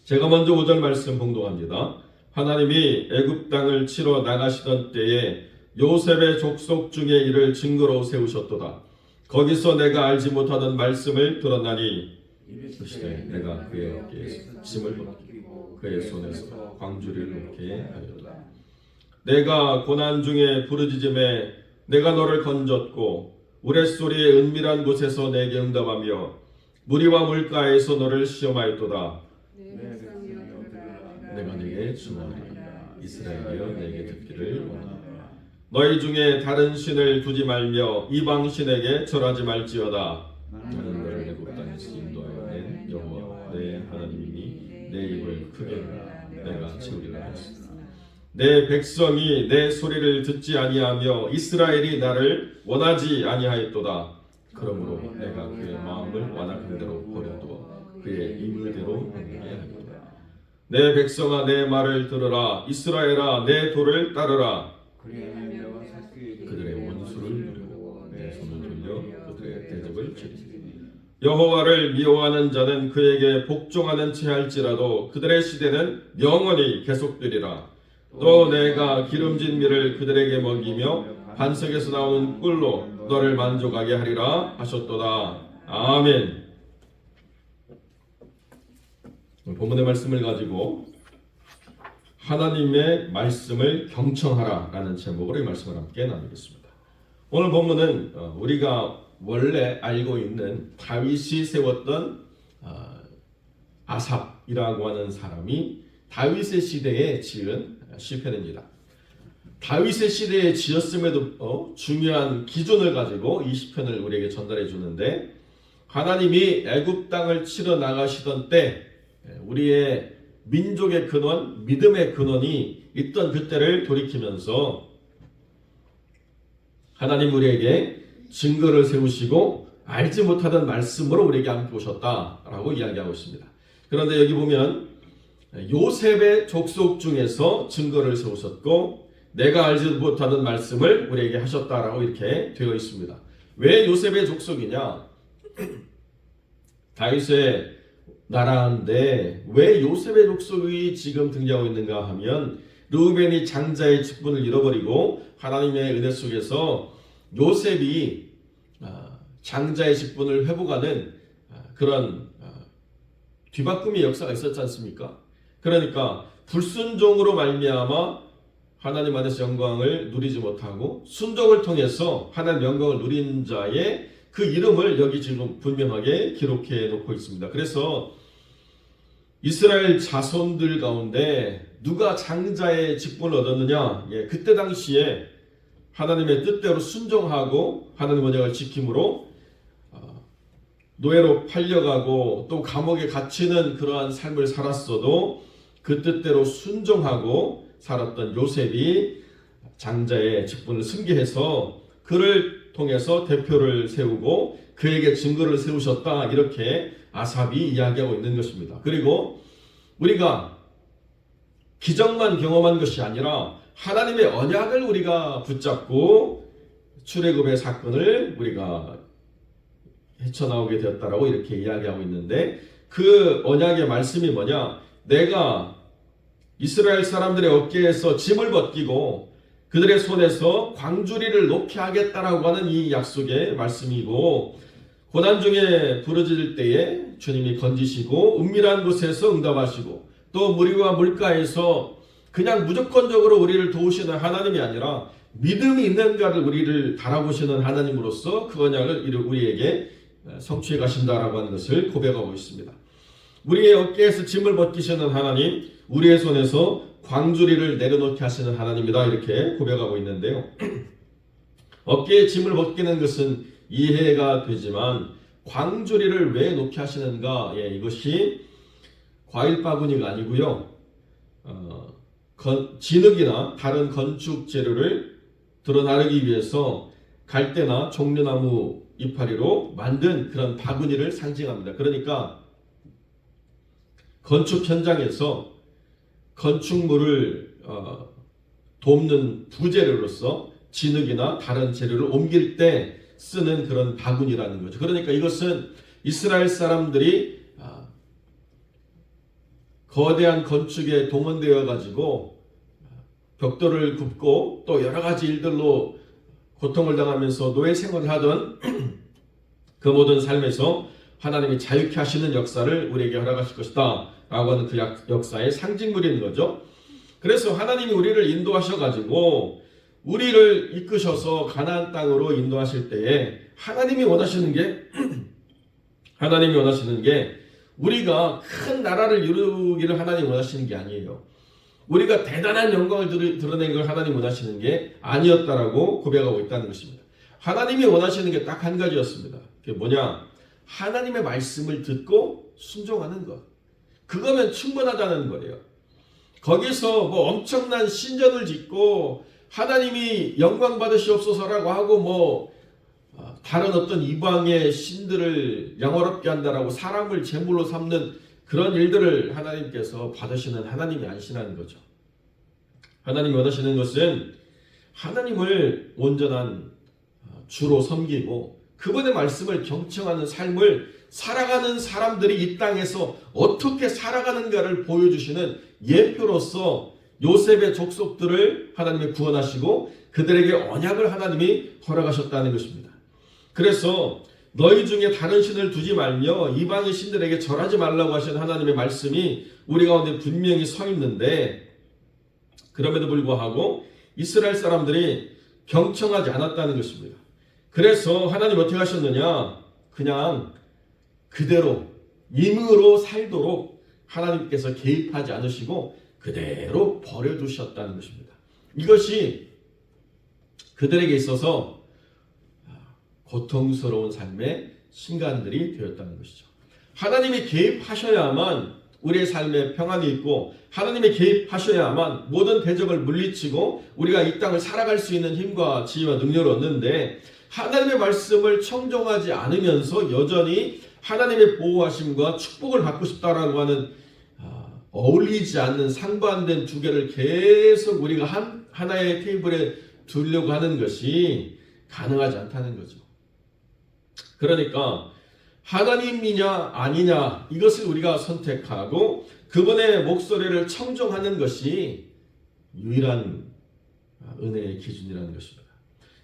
제가 먼저 5절 말씀 봉독합니다. 하나님이 애굽 땅을 치러 나가시던 때에 요셉의 족속 중에 이를 증거로 세우셨도다. 거기서 내가 알지 못하던 말씀을 들었나니 이르시되 내가 그의 어깨에서 짐을 벗기고 그의 손에서 광주리를 놓게 하였도다. 내가 고난 중에 부르짖음에 내가 너를 건졌고 우레소리의 은밀한 곳에서 내게 응답하며 무리와 물가에서 너를 시험하였도다. 내가 네게 증언하리라. 이스라엘이여 내게 듣기를 원하노라. 너희 중에 다른 신을 두지 말며 이방 신에게 절하지 말지어다. 나는 너를 애굽 땅에서 인도하여 낸 여호와 내 하나님이니 내 입을 크게 하라. 내가 채우리라 하였으나 내 백성이 내 소리를 듣지 아니하며 이스라엘이 나를 원하지 아니하였도다. 그러므로 내가 그의 마음을 완악한 대로 버려두어 그의 인물대로 행하게 하리라. 내 백성아 내 말을 들으라. 이스라엘아 내 도를 따르라. 그들의 원수를 누리고 내 손을 돌려 그들의 대적을 치리니 여호와를 미워하는 자는 그에게 복종하는 채 할지라도 그들의 시대는 영원히 계속되리라. 또 내가 기름진 밀을 그들에게 먹이며 반석에서 나오는 꿀로 너를 만족하게 하리라 하셨도다. 아멘. 본문의 말씀을 가지고 하나님의 말씀을 경청하라 라는 제목으로 이 말씀을 함께 나누겠습니다. 오늘 본문은 우리가 원래 알고 있는 다윗이 세웠던 아삽이라고 하는 사람이 다윗의 시대에 지은 시편입니다. 다윗의 시대에 지었음에도 중요한 기준을 가지고 이 시편을 우리에게 전달해 주는데, 하나님이 애굽 땅을 치러 나가시던 때 우리의 민족의 근원, 믿음의 근원이 있던 그때를 돌이키면서 하나님 우리에게 증거를 세우시고 알지 못하던 말씀으로 우리에게 함께 오셨다라고 이야기하고 있습니다. 그런데 여기 보면 요셉의 족속 중에서 증거를 세우셨고 내가 알지 못하던 말씀을 우리에게 하셨다라고 이렇게 되어 있습니다. 왜 요셉의 족속이냐? 다윗의 나라인데 왜 요셉의 족속이 지금 등장하고 있는가 하면, 르우벤이 장자의 직분을 잃어버리고 하나님의 은혜 속에서 요셉이 장자의 직분을 회복하는 그런 뒤바꿈의 역사가 있었지 않습니까? 그러니까 불순종으로 말미암아 하나님 안에서 영광을 누리지 못하고 순종을 통해서 하나님 영광을 누린 자의 그 이름을 여기 지금 분명하게 기록해 놓고 있습니다. 그래서 이스라엘 자손들 가운데 누가 장자의 직분을 얻었느냐? 그때 당시에 하나님의 뜻대로 순종하고 하나님 언약을 지킴으로 노예로 팔려가고 또 감옥에 갇히는 그러한 삶을 살았어도 그 뜻대로 순종하고 살았던 요셉이 장자의 직분을 승계해서 그를 통해서 대표를 세우고 그에게 증거를 세우셨다, 이렇게 아삽이 이야기하고 있는 것입니다. 그리고 우리가 기적만 경험한 것이 아니라 하나님의 언약을 우리가 붙잡고 출애굽의 사건을 우리가 헤쳐나오게 되었다라고 이렇게 이야기하고 있는데, 그 언약의 말씀이 뭐냐? 내가 이스라엘 사람들의 어깨에서 짐을 벗기고 그들의 손에서 광주리를 놓게 하겠다라고 하는 이 약속의 말씀이고, 고난 중에 부르짖을 때에 주님이 건지시고 은밀한 곳에서 응답하시고 또 무리와 물가에서 그냥 무조건적으로 우리를 도우시는 하나님이 아니라 믿음이 있는 자를 우리를 바라보시는 하나님으로서 그 언약을 우리에게 성취해 가신다라고 하는 것을 고백하고 있습니다. 우리의 어깨에서 짐을 벗기시는 하나님, 우리의 손에서 광주리를 내려놓게 하시는 하나님이다, 이렇게 고백하고 있는데요. 어깨에 짐을 벗기는 것은 이해가 되지만 광주리를 왜 놓게 하시는가? 이것이 과일 바구니가 아니고요. 진흙이나 다른 건축 재료를 드러나르기 위해서 갈대나 종려나무 이파리로 만든 그런 바구니를 상징합니다. 그러니까 건축 현장에서 건축물을 돕는 부재료로서 진흙이나 다른 재료를 옮길 때 쓰는 그런 바구니라는 거죠. 그러니까 이것은 이스라엘 사람들이 거대한 건축에 동원되어 가지고 벽돌을 굽고 또 여러 가지 일들로 고통을 당하면서 노예 생활을 하던 그 모든 삶에서 하나님이 자유케 하시는 역사를 우리에게 허락하실 것이다 라고 하는 그 역사의 상징물인 거죠. 그래서 하나님이 우리를 인도하셔가지고 우리를 이끄셔서 가나안 땅으로 인도하실 때에 하나님이 원하시는 게 우리가 큰 나라를 이루기를 하나님이 원하시는 게 아니에요. 우리가 대단한 영광을 드러낸 걸 하나님이 원하시는 게 아니었다라고 고백하고 있다는 것입니다. 하나님이 원하시는 게 딱 한 가지였습니다. 그게 뭐냐? 하나님의 말씀을 듣고 순종하는 것. 그거면 충분하다는 거예요. 거기서 뭐 엄청난 신전을 짓고 하나님이 영광 받으시옵소서라고 하고 다른 어떤 이방의 신들을 영화롭게 한다라고 사람을 제물로 삼는 그런 일들을 하나님께서 받으시는 하나님이 아니시라는 거죠. 하나님이 원하시는 것은 하나님을 온전한 주로 섬기고 그분의 말씀을 경청하는 삶을 살아가는 사람들이 이 땅에서 어떻게 살아가는가를 보여주시는 예표로서 요셉의 족속들을 하나님이 구원하시고 그들에게 언약을 하나님이 허락하셨다는 것입니다. 그래서 너희 중에 다른 신을 두지 말며 이방의 신들에게 절하지 말라고 하신 하나님의 말씀이 우리 가운데 분명히 서 있는데 그럼에도 불구하고 이스라엘 사람들이 경청하지 않았다는 것입니다. 그래서 하나님 어떻게 하셨느냐? 그냥 그대로 임의로 살도록 하나님께서 개입하지 않으시고 그대로 버려두셨다는 것입니다. 이것이 그들에게 있어서 고통스러운 삶의 순간들이 되었다는 것이죠. 하나님이 개입하셔야만 우리의 삶에 평안이 있고 하나님이 개입하셔야만 모든 대적을 물리치고 우리가 이 땅을 살아갈 수 있는 힘과 지혜와 능력을 얻는데 하나님의 말씀을 청종하지 않으면서 여전히 하나님의 보호하심과 축복을 받고 싶다라고 하는 어울리지 않는 상반된 두 개를 계속 우리가 하나의 테이블에 두려고 하는 것이 가능하지 않다는 거죠. 그러니까 하나님이냐 아니냐 이것을 우리가 선택하고 그분의 목소리를 청종하는 것이 유일한 은혜의 기준이라는 것입니다.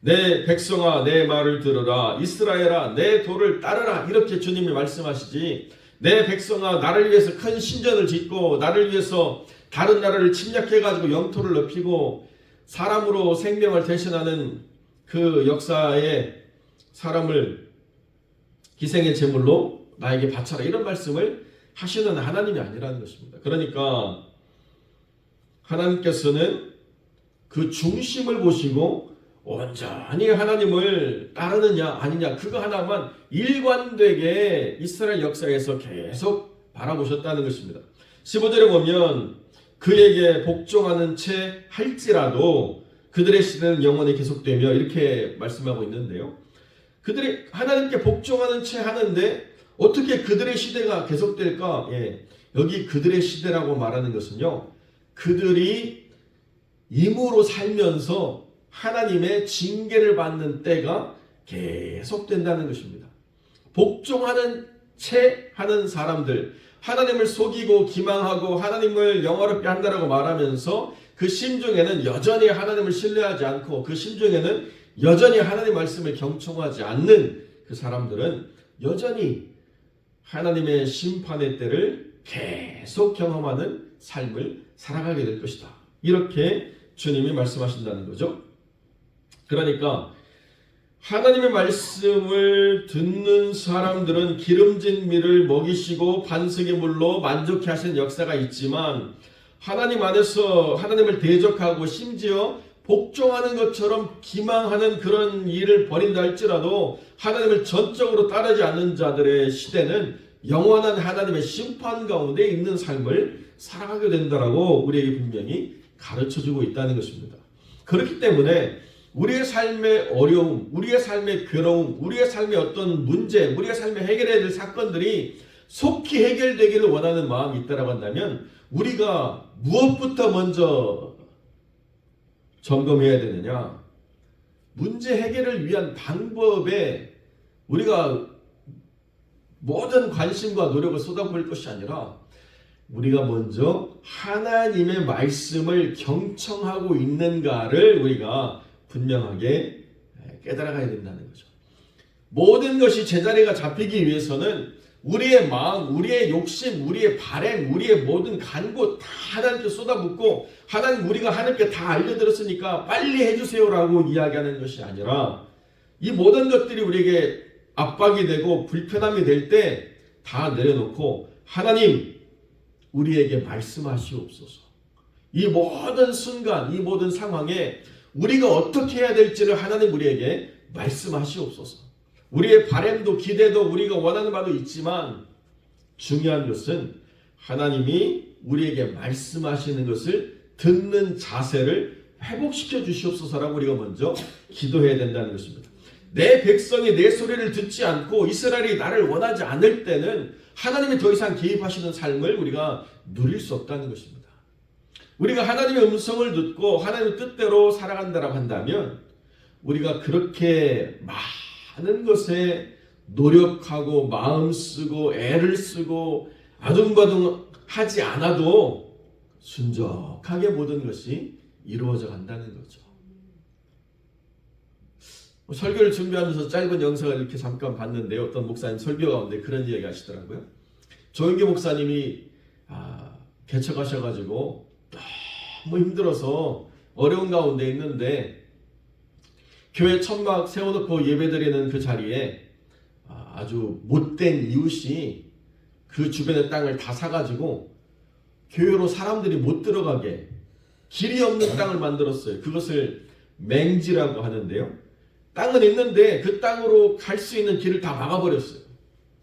내 백성아 내 말을 들으라 이스라엘아 내 도를 따르라 이렇게 주님이 말씀하시지 내 백성아 나를 위해서 큰 신전을 짓고 나를 위해서 다른 나라를 침략해가지고 영토를 넓히고 사람으로 생명을 대신하는 그 역사에 사람을 희생의 제물로 나에게 바쳐라 이런 말씀을 하시는 하나님이 아니라는 것입니다. 그러니까 하나님께서는 그 중심을 보시고 온전히 하나님을 따르느냐 아니냐 그거 하나만 일관되게 이스라엘 역사에서 계속 바라보셨다는 것입니다. 15절에 보면 그에게 복종하는 채 할지라도 그들의 시대는 영원히 계속되며 이렇게 말씀하고 있는데요. 그들이 하나님께 복종하는 채 하는데 어떻게 그들의 시대가 계속될까? 여기 그들의 시대라고 말하는 것은요. 그들이 임으로 살면서 하나님의 징계를 받는 때가 계속된다는 것입니다. 복종하는 채 하는 사람들, 하나님을 속이고 기망하고 하나님을 영화롭게 한다라고 말하면서 그 심중에는 여전히 하나님을 신뢰하지 않고 그 심중에는 여전히 하나님 말씀을 경청하지 않는 그 사람들은 여전히 하나님의 심판의 때를 계속 경험하는 삶을 살아가게 될 것이다. 이렇게 주님이 말씀하신다는 거죠. 그러니까 하나님의 말씀을 듣는 사람들은 기름진 밀을 먹이시고 반석의 물로 만족해 하시는 역사가 있지만 하나님 안에서 하나님을 대적하고 심지어 복종하는 것처럼 기망하는 그런 일을 벌인다 할지라도 하나님을 전적으로 따르지 않는 자들의 시대는 영원한 하나님의 심판 가운데 있는 삶을 살아가게 된다라고 우리에게 분명히 가르쳐주고 있다는 것입니다. 그렇기 때문에 우리의 삶의 어려움, 우리의 삶의 괴로움, 우리의 삶의 어떤 문제, 우리의 삶에 해결해야 될 사건들이 속히 해결되기를 원하는 마음이 있다고 한다면 우리가 무엇부터 먼저 점검해야 되느냐? 문제 해결을 위한 방법에 우리가 모든 관심과 노력을 쏟아부을 것이 아니라 우리가 먼저 하나님의 말씀을 경청하고 있는가를 우리가 분명하게 깨달아가야 된다는 거죠. 모든 것이 제자리가 잡히기 위해서는 우리의 마음, 우리의 욕심, 우리의 바램, 우리의 모든 간구 다 하나님께 쏟아붓고 하나님 우리가 하나님께 다 알려드렸으니까 빨리 해주세요라고 이야기하는 것이 아니라 이 모든 것들이 우리에게 압박이 되고 불편함이 될 때 다 내려놓고 하나님 우리에게 말씀하시옵소서. 이 모든 순간, 이 모든 상황에 우리가 어떻게 해야 될지를 하나님 우리에게 말씀하시옵소서. 우리의 바램도 기대도 우리가 원하는 바도 있지만 중요한 것은 하나님이 우리에게 말씀하시는 것을 듣는 자세를 회복시켜 주시옵소서라고 우리가 먼저 기도해야 된다는 것입니다. 내 백성이 내 소리를 듣지 않고 이스라엘이 나를 원하지 않을 때는 하나님이 더 이상 개입하시는 삶을 우리가 누릴 수 없다는 것입니다. 우리가 하나님의 음성을 듣고 하나님의 뜻대로 살아간다고 한다면 우리가 그렇게 많은 것에 노력하고 마음 쓰고 애를 쓰고 아둥바둥 하지 않아도 순적하게 모든 것이 이루어져 간다는 거죠. 설교를 준비하면서 짧은 영상을 이렇게 잠깐 봤는데 어떤 목사님 설교 가운데 그런 이야기 하시더라고요. 조영기 목사님이 개척하셔가지고 너무 힘들어서 어려운 가운데 있는데 교회 천막 세워놓고 예배드리는 그 자리에 아주 못된 이웃이 그 주변의 땅을 다 사가지고 교회로 사람들이 못 들어가게 길이 없는 땅을 만들었어요. 그것을 맹지라고 하는데요. 땅은 있는데 그 땅으로 갈 수 있는 길을 다 막아버렸어요.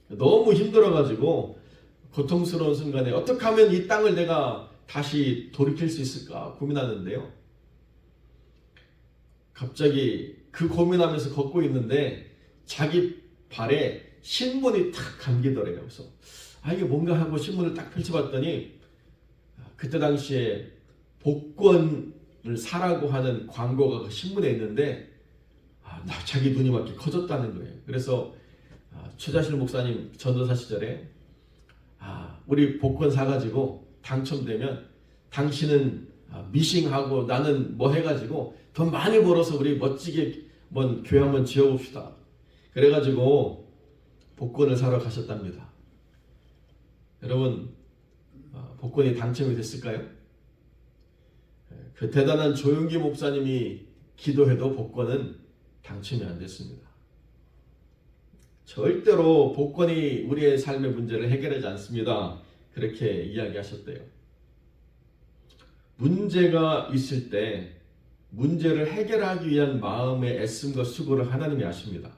너무 힘들어가지고 고통스러운 순간에 어떻게 하면 이 땅을 내가 다시 돌이킬 수 있을까 고민하는데요. 갑자기 그 고민하면서 걷고 있는데 자기 발에 신문이 탁 감기더래요. 그래서 이게 뭔가 하고 신문을 딱 펼쳐봤더니 그때 당시에 복권을 사라고 하는 광고가 그 신문에 있는데 자기 눈이 막 이렇게 커졌다는 거예요. 그래서 최자실 목사님 전도사 시절에 우리 복권 사가지고 당첨되면 당신은 미싱하고 나는 뭐 해가지고 돈 많이 벌어서 우리 멋지게 교회 한번 지어봅시다. 그래가지고 복권을 사러 가셨답니다. 여러분 복권이 당첨이 됐을까요? 그 대단한 조용기 목사님이 기도해도 복권은 당첨이 안 됐습니다. 절대로 복권이 우리의 삶의 문제를 해결하지 않습니다. 그렇게 이야기하셨대요. 문제가 있을 때 문제를 해결하기 위한 마음의 애씀과 수고를 하나님이 아십니다.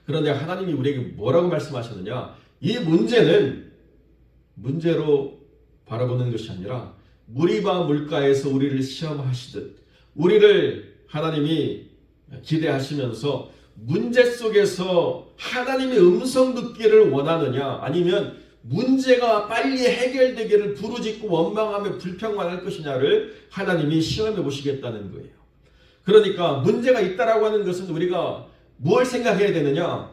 그런데 하나님이 우리에게 뭐라고 말씀하셨느냐? 이 문제는 문제로 바라보는 것이 아니라 무리바 물가에서 우리를 시험하시듯 우리를 하나님이 기대하시면서 문제 속에서 하나님의 음성 듣기를 원하느냐 아니면 문제가 빨리 해결되기를 부르짖고 원망하며 불평만 할 것이냐를 하나님이 시험해 보시겠다는 거예요. 그러니까 문제가 있다라고 하는 것은 우리가 뭘 생각해야 되느냐?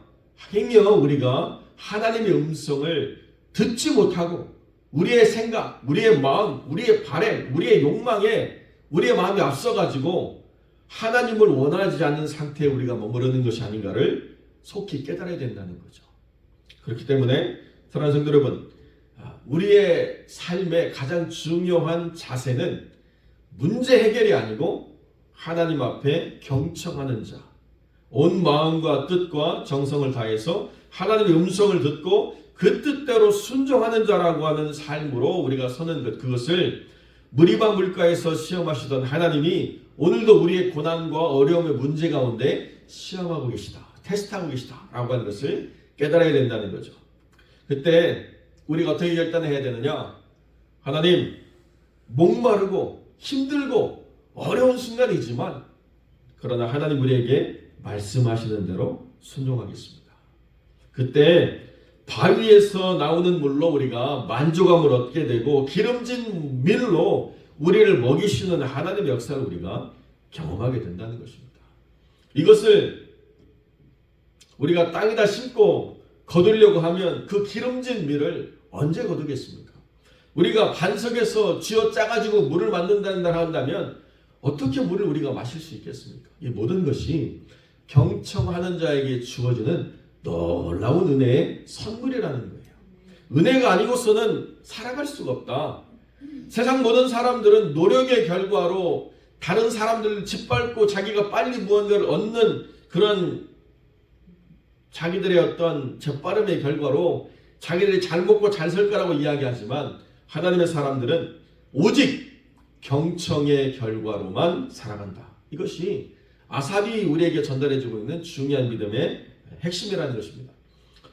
행여 우리가 하나님의 음성을 듣지 못하고 우리의 생각, 우리의 마음, 우리의 바램, 우리의 욕망에 우리의 마음이 앞서가지고 하나님을 원하지 않는 상태에 우리가 머무르는 것이 아닌가를 속히 깨달아야 된다는 거죠. 그렇기 때문에 사랑하는 성도 여러분, 우리의 삶의 가장 중요한 자세는 문제 해결이 아니고 하나님 앞에 경청하는 자, 온 마음과 뜻과 정성을 다해서 하나님의 음성을 듣고 그 뜻대로 순종하는 자라고 하는 삶으로 우리가 서는 것, 그것을 무리바 물가에서 시험하시던 하나님이 오늘도 우리의 고난과 어려움의 문제 가운데 시험하고 계시다, 테스트하고 계시다 라고 하는 것을 깨달아야 된다는 거죠. 그때 우리가 어떻게 결단해야 되느냐? 하나님, 목마르고 힘들고 어려운 순간이지만 그러나 하나님 우리에게 말씀하시는 대로 순종하겠습니다. 그때 바위에서 나오는 물로 우리가 만족감을 얻게 되고 기름진 밀로 우리를 먹이시는 하나님의 역사를 우리가 경험하게 된다는 것입니다. 이것을 우리가 땅에다 심고 거두려고 하면 그 기름진 밀을 언제 거두겠습니까? 우리가 반석에서 쥐어 짜가지고 물을 만든다 한다면 어떻게 물을 우리가 마실 수 있겠습니까? 이 모든 것이 경청하는 자에게 주어지는 놀라운 은혜의 선물이라는 거예요. 은혜가 아니고서는 살아갈 수가 없다. 세상 모든 사람들은 노력의 결과로 다른 사람들을 짓밟고 자기가 빨리 무언가를 얻는 그런 자기들의 어떤 재빠름의 결과로 자기들이 잘 먹고 잘 살 거라고 이야기하지만 하나님의 사람들은 오직 경청의 결과로만 살아간다. 이것이 아삽이 우리에게 전달해주고 있는 중요한 믿음의 핵심이라는 것입니다.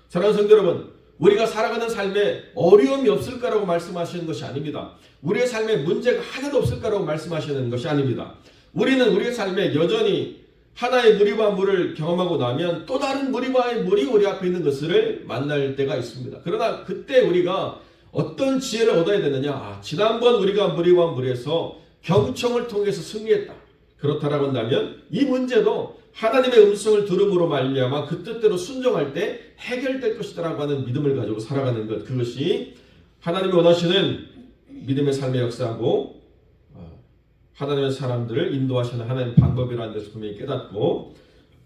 사랑하는 성도 여러분, 우리가 살아가는 삶에 어려움이 없을 거라고 말씀하시는 것이 아닙니다. 우리의 삶에 문제가 하나도 없을 거라고 말씀하시는 것이 아닙니다. 우리는 우리의 삶에 여전히 하나의 무리와 물을 경험하고 나면 또 다른 무리와의 물이 우리 앞에 있는 것을 만날 때가 있습니다. 그러나 그때 우리가 어떤 지혜를 얻어야 되느냐? 지난번 우리가 무리와 물에서 경청을 통해서 승리했다. 그렇다라고 한다면 이 문제도 하나님의 음성을 들음으로 말미암아 그 뜻대로 순종할 때 해결될 것이다라고 하는 믿음을 가지고 살아가는 것, 그것이 하나님이 원하시는 믿음의 삶의 역사하고 하나님의 사람들을 인도하시는 하나님의 방법이라는 것을 분명히 깨닫고,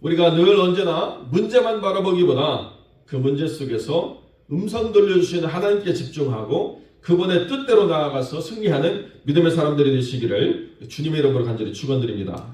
우리가 늘 언제나 문제만 바라보기보다 그 문제 속에서 음성 들려주시는 하나님께 집중하고 그분의 뜻대로 나아가서 승리하는 믿음의 사람들이 되시기를 주님의 이름으로 간절히 축원드립니다.